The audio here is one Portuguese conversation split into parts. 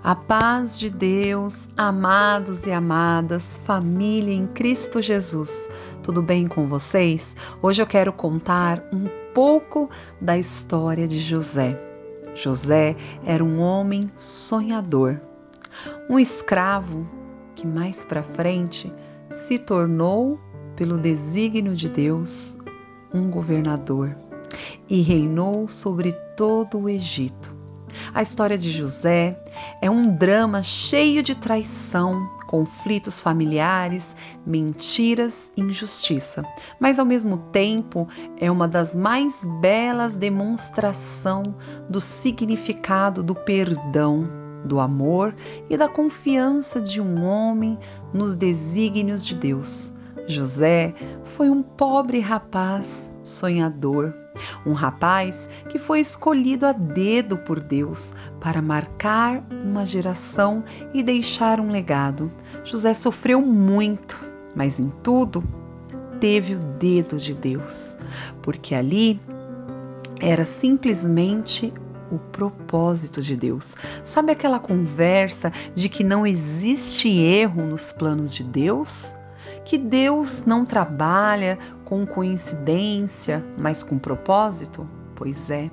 A paz de Deus, amados e amadas, família em Cristo Jesus. Tudo bem com vocês? Hoje eu quero contar um pouco da história de José. José era um homem sonhador, um escravo que mais para frente se tornou, pelo desígnio de Deus, um governador e reinou sobre todo o Egito. A história de José é um drama cheio de traição, conflitos familiares, mentiras e injustiça, mas ao mesmo tempo é uma das mais belas demonstrações do significado do perdão, do amor e da confiança de um homem nos desígnios de Deus. José foi um pobre rapaz sonhador, um rapaz que foi escolhido a dedo por Deus para marcar uma geração e deixar um legado. José sofreu muito, mas em tudo teve o dedo de Deus, porque ali era simplesmente o propósito de Deus. Sabe aquela conversa de que não existe erro nos planos de Deus? Que Deus não trabalha com coincidência, mas com propósito? Pois é.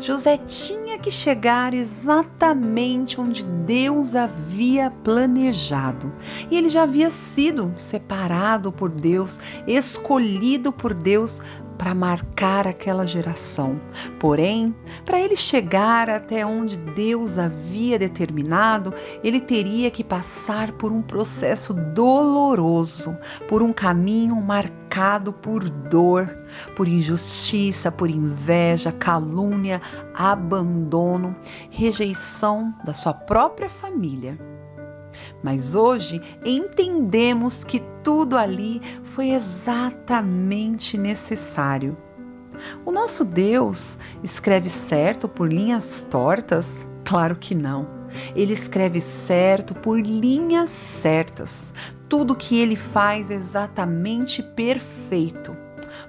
José tinha que chegar exatamente onde Deus havia planejado. E ele já havia sido separado por Deus, escolhido por Deus para marcar aquela geração. Porém, para ele chegar até onde Deus havia determinado, ele teria que passar por um processo doloroso, por um caminho marcado por dor, por injustiça, por inveja, calúnia, abandono, rejeição da sua própria família. Mas hoje entendemos que tudo ali foi exatamente necessário. O nosso Deus escreve certo por linhas tortas? Claro que não. Ele escreve certo por linhas certas. Tudo que ele faz é exatamente perfeito.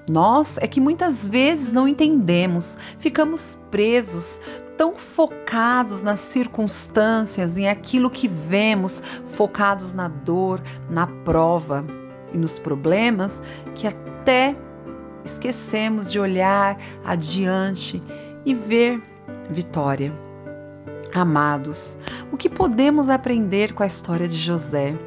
Nós é que muitas vezes não entendemos, ficamos presos, tão focados nas circunstâncias, em aquilo que vemos, focados na dor, na prova e nos problemas, que até esquecemos de olhar adiante e ver vitória. Amados, o que podemos aprender com a história de José?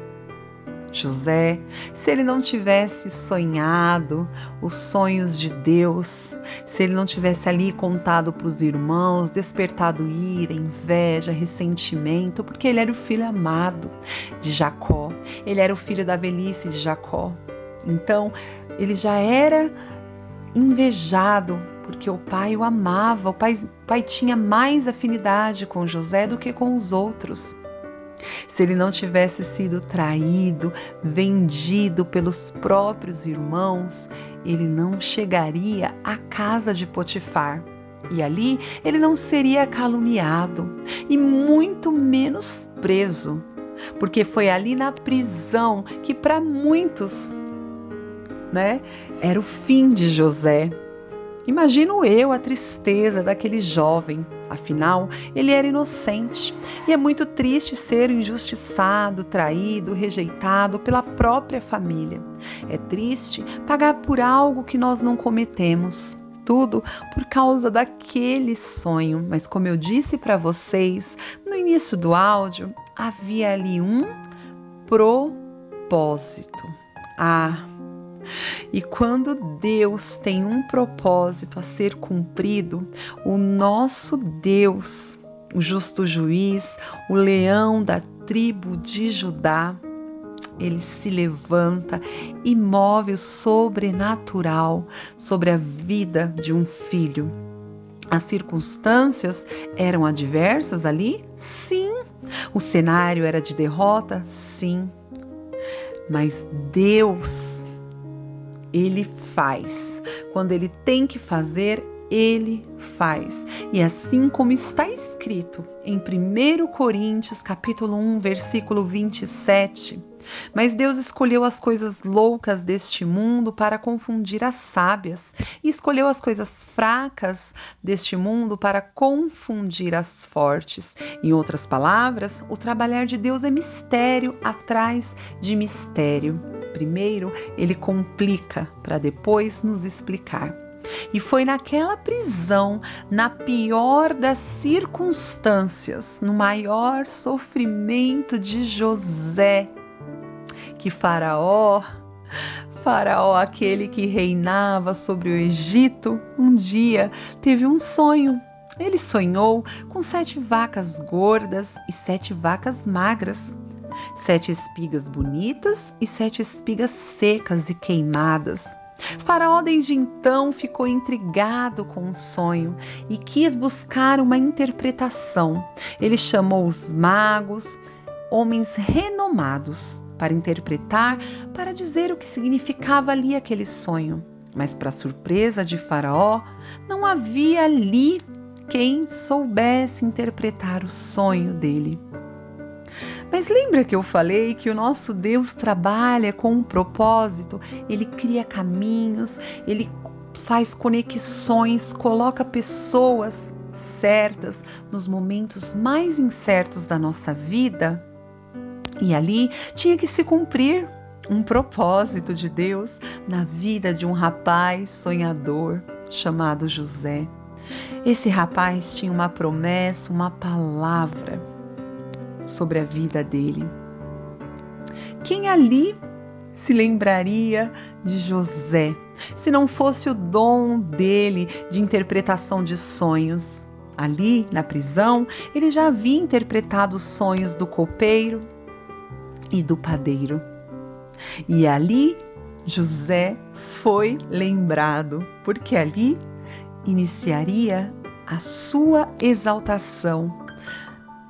José, se ele não tivesse sonhado os sonhos de Deus, se ele não tivesse ali contado para os irmãos, despertado ira, inveja, ressentimento, porque ele era o filho amado de Jacó, ele era o filho da velhice de Jacó. Então, ele já era invejado, porque o pai o amava, o pai tinha mais afinidade com José do que com os outros. Se ele não tivesse sido traído, vendido pelos próprios irmãos, ele não chegaria à casa de Potifar. E ali ele não seria caluniado e muito menos preso, porque foi ali na prisão que para muitos, era o fim de José. Imagino eu a tristeza daquele jovem, afinal, ele era inocente. E é muito triste ser injustiçado, traído, rejeitado pela própria família. É triste pagar por algo que nós não cometemos. Tudo por causa daquele sonho. Mas como eu disse para vocês no início do áudio, havia ali um propósito. E quando Deus tem um propósito a ser cumprido, o nosso Deus, o justo juiz, o leão da tribo de Judá, ele se levanta e move o sobrenatural sobre a vida de um filho. As circunstâncias eram adversas ali? Sim. O cenário era de derrota? Sim. Mas Deus, ele faz. Quando ele tem que fazer, ele faz. E assim como está escrito em 1 Coríntios, capítulo 1, versículo 27, Mas Deus escolheu as coisas loucas deste mundo para confundir as sábias, e escolheu as coisas fracas deste mundo para confundir as fortes. Em outras palavras, o trabalhar de Deus é mistério atrás de mistério. Primeiro, ele complica para depois nos explicar. E foi naquela prisão, na pior das circunstâncias, no maior sofrimento de José, que Faraó, aquele que reinava sobre o Egito, um dia teve um sonho. Ele sonhou com 7 vacas gordas e 7 vacas magras, 7 espigas bonitas e 7 espigas secas e queimadas. Faraó desde então ficou intrigado com o sonho e quis buscar uma interpretação. Ele chamou os magos, homens renomados, para interpretar, para dizer o que significava ali aquele sonho. Mas, para surpresa de Faraó, não havia ali quem soubesse interpretar o sonho dele. Mas lembra que eu falei que o nosso Deus trabalha com um propósito? Ele cria caminhos, ele faz conexões, coloca pessoas certas nos momentos mais incertos da nossa vida? E ali tinha que se cumprir um propósito de Deus na vida de um rapaz sonhador chamado José. Esse rapaz tinha uma promessa, uma palavra sobre a vida dele. Quem ali se lembraria de José, se não fosse o dom dele de interpretação de sonhos? Ali, na prisão, ele já havia interpretado os sonhos do copeiro e do padeiro. E ali, José foi lembrado, porque ali iniciaria a sua exaltação.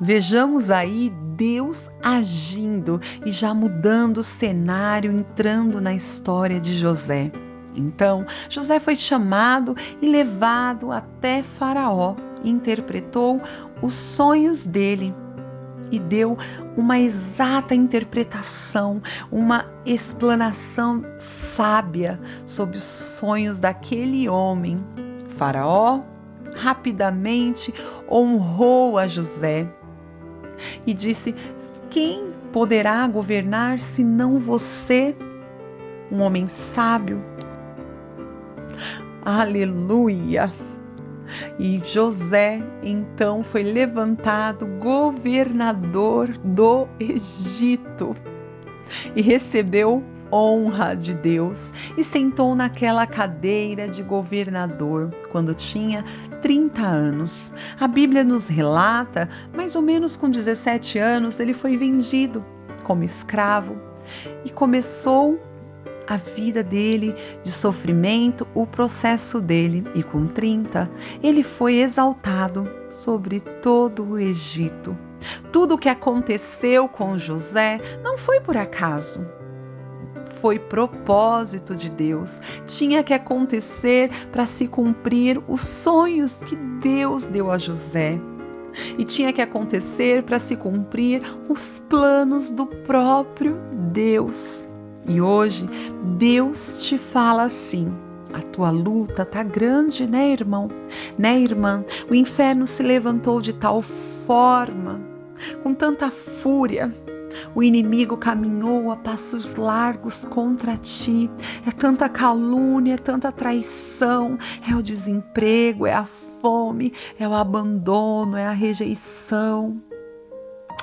Vejamos aí Deus agindo e já mudando o cenário, entrando na história de José. Então, José foi chamado e levado até Faraó, interpretou os sonhos dele e deu uma exata interpretação, uma explanação sábia sobre os sonhos daquele homem. Faraó rapidamente honrou a José e disse: quem poderá governar senão você, um homem sábio? Aleluia! E José então foi levantado governador do Egito e recebeu honra de Deus e sentou naquela cadeira de governador quando tinha 30 anos. A Bíblia nos relata, mais ou menos com 17 anos, ele foi vendido como escravo e começou a vida dele de sofrimento, o processo dele. E com 30, ele foi exaltado sobre todo o Egito. Tudo o que aconteceu com José não foi por acaso. Foi propósito de Deus. Tinha que acontecer para se cumprir os sonhos que Deus deu a José. E tinha que acontecer para se cumprir os planos do próprio Deus. E hoje, Deus te fala assim: a tua luta tá grande, né, irmão? Né, irmã? O inferno se levantou de tal forma, com tanta fúria. O inimigo caminhou a passos largos contra ti. É tanta calúnia, é tanta traição, é o desemprego, é a fome, é o abandono, é a rejeição.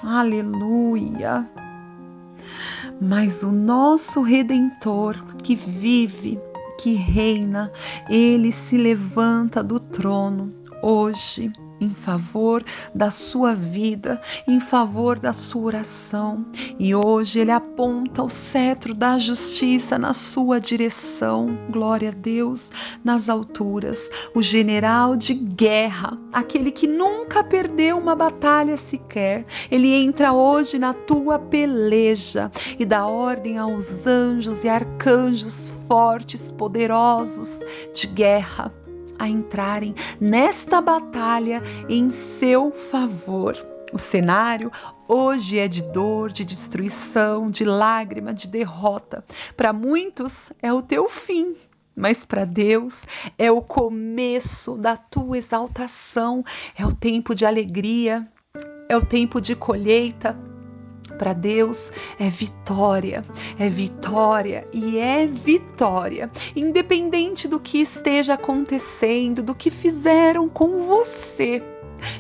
Aleluia! Mas o nosso Redentor, que vive, que reina, ele se levanta do trono hoje em favor da sua vida, em favor da sua oração. E hoje ele aponta o cetro da justiça na sua direção. Glória a Deus nas alturas. O general de guerra, aquele que nunca perdeu uma batalha sequer, ele entra hoje na tua peleja e dá ordem aos anjos e arcanjos fortes, poderosos de guerra a entrarem nesta batalha em seu favor. O cenário hoje é de dor, de destruição, de lágrima, de derrota. Para muitos é o teu fim, mas para Deus é o começo da tua exaltação, é o tempo de alegria, é o tempo de colheita. Para Deus é vitória e é vitória, independente do que esteja acontecendo, do que fizeram com você,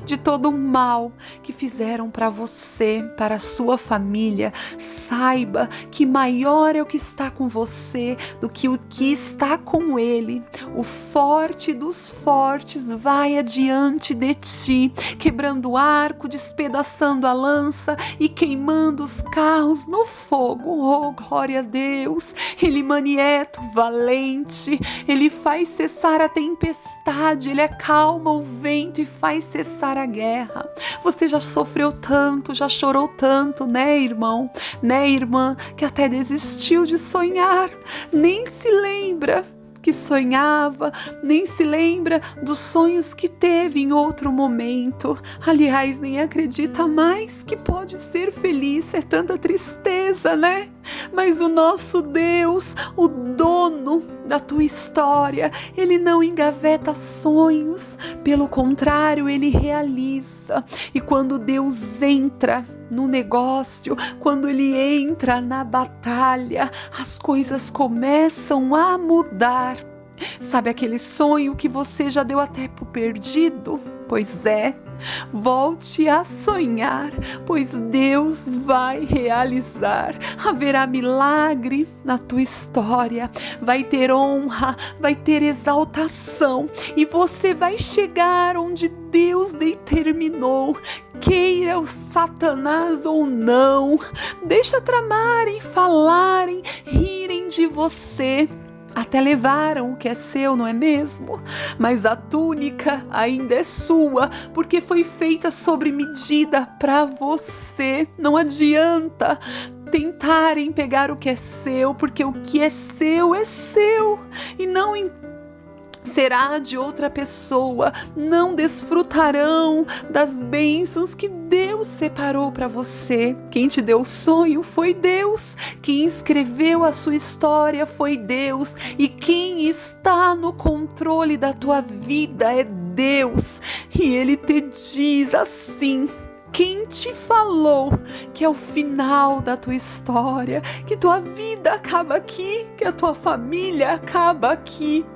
de todo o mal que fizeram para você, para a sua família. Saiba que maior é o que está com você do que o que está com ele. O forte dos fortes vai adiante de ti, quebrando o arco, despedaçando a lança e queimando os carros no fogo. Oh, glória a Deus! Ele manieta o valente, ele faz cessar a tempestade, ele acalma o vento e faz cessar a guerra. Você já sofreu tanto, já chorou tanto, né, irmão? Né, irmã? Que até desistiu de sonhar, nem se lembra que sonhava, nem se lembra dos sonhos que teve em outro momento. Aliás, nem acredita mais que pode ser feliz. É tanta tristeza, né? Mas o nosso Deus, o dono da tua história, ele não engaveta sonhos, pelo contrário, ele realiza. E quando Deus entra no negócio, quando ele entra na batalha, as coisas começam a mudar. Sabe aquele sonho que você já deu até por perdido? Pois é, volte a sonhar, pois Deus vai realizar. Haverá milagre na tua história, vai ter honra, vai ter exaltação e você vai chegar onde Deus determinou. Queira o Satanás ou não, deixa tramarem, falarem, rirem de você. Até levaram o que é seu, não é mesmo? Mas a túnica ainda é sua, porque foi feita sobre medida para você. Não adianta tentarem pegar o que é seu, porque o que é seu e não será de outra pessoa. Não desfrutarão das bênçãos que Deus separou para você. Quem te deu o sonho foi Deus. Quem escreveu a sua história foi Deus. E quem está no controle da tua vida é Deus. E Ele te diz assim: quem te falou que é o final da tua história, que tua vida acaba aqui, que a tua família acaba aqui?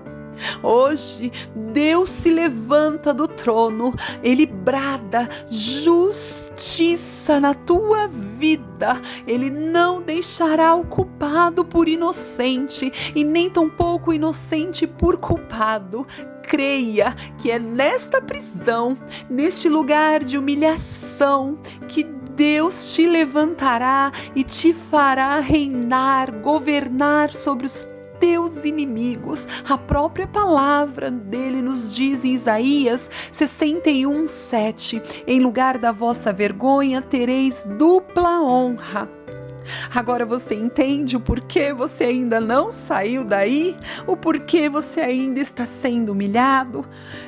Hoje Deus se levanta do trono, Ele brada justiça na tua vida. Ele não deixará o culpado por inocente e nem tampouco o inocente por culpado. Creia que é nesta prisão, neste lugar de humilhação, que Deus te levantará e te fará reinar, governar sobre os teus inimigos. A própria palavra dele nos diz em Isaías 61:7: em lugar da vossa vergonha tereis dupla honra. Agora você entende o porquê você ainda não saiu daí? O porquê você ainda está sendo humilhado?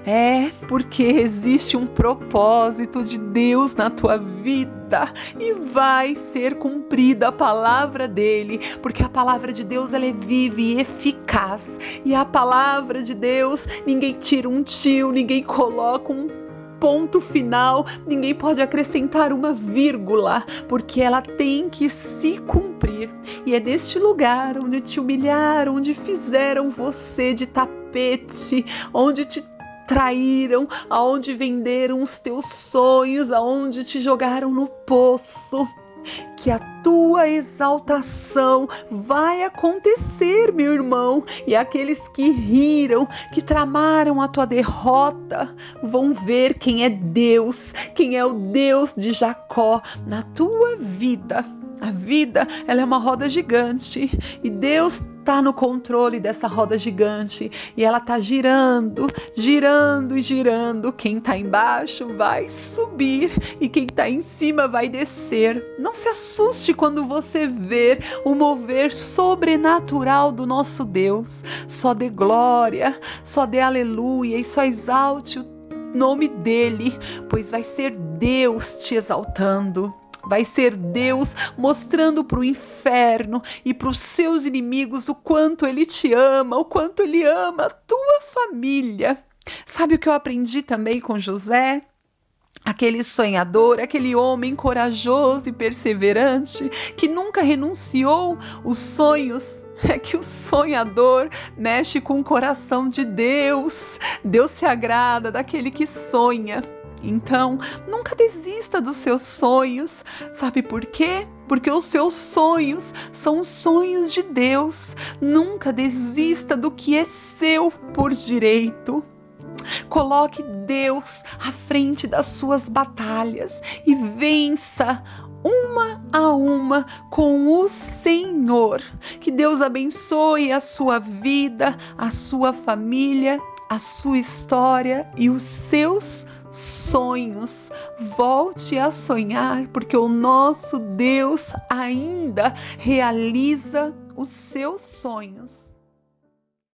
É porque existe um propósito de Deus na tua vida e vai ser cumprida a palavra dele, porque a palavra de Deus ela é viva e eficaz, e a palavra de Deus ninguém tira um tio, ninguém coloca um ponto final, ninguém pode acrescentar uma vírgula, porque ela tem que se cumprir. E é neste lugar onde te humilharam, onde fizeram você de tapete, onde te traíram, aonde venderam os teus sonhos, aonde te jogaram no poço, que a tua exaltação vai acontecer, meu irmão. E aqueles que riram, que tramaram a tua derrota, vão ver quem é Deus, quem é o Deus de Jacó na tua vida. A vida, ela é uma roda gigante e Deus está no controle dessa roda gigante e ela está girando, girando e girando. Quem está embaixo vai subir e quem está em cima vai descer. Não se assuste quando você ver o mover sobrenatural do nosso Deus. Só dê glória, só dê aleluia e só exalte o nome dele, pois vai ser Deus te exaltando. Vai ser Deus mostrando para o inferno e para os seus inimigos o quanto Ele te ama, o quanto Ele ama a tua família. Sabe o que eu aprendi também com José? Aquele sonhador, aquele homem corajoso e perseverante, que nunca renunciou os sonhos. É que o sonhador mexe com o coração de Deus. Deus se agrada daquele que sonha. Então, nunca desista dos seus sonhos. Sabe por quê? Porque os seus sonhos são os sonhos de Deus. Nunca desista do que é seu por direito. Coloque Deus à frente das suas batalhas e vença uma a uma com o Senhor. Que Deus abençoe a sua vida, a sua família, a sua história e os seus sonhos. Volte a sonhar, porque o nosso Deus ainda realiza os seus sonhos.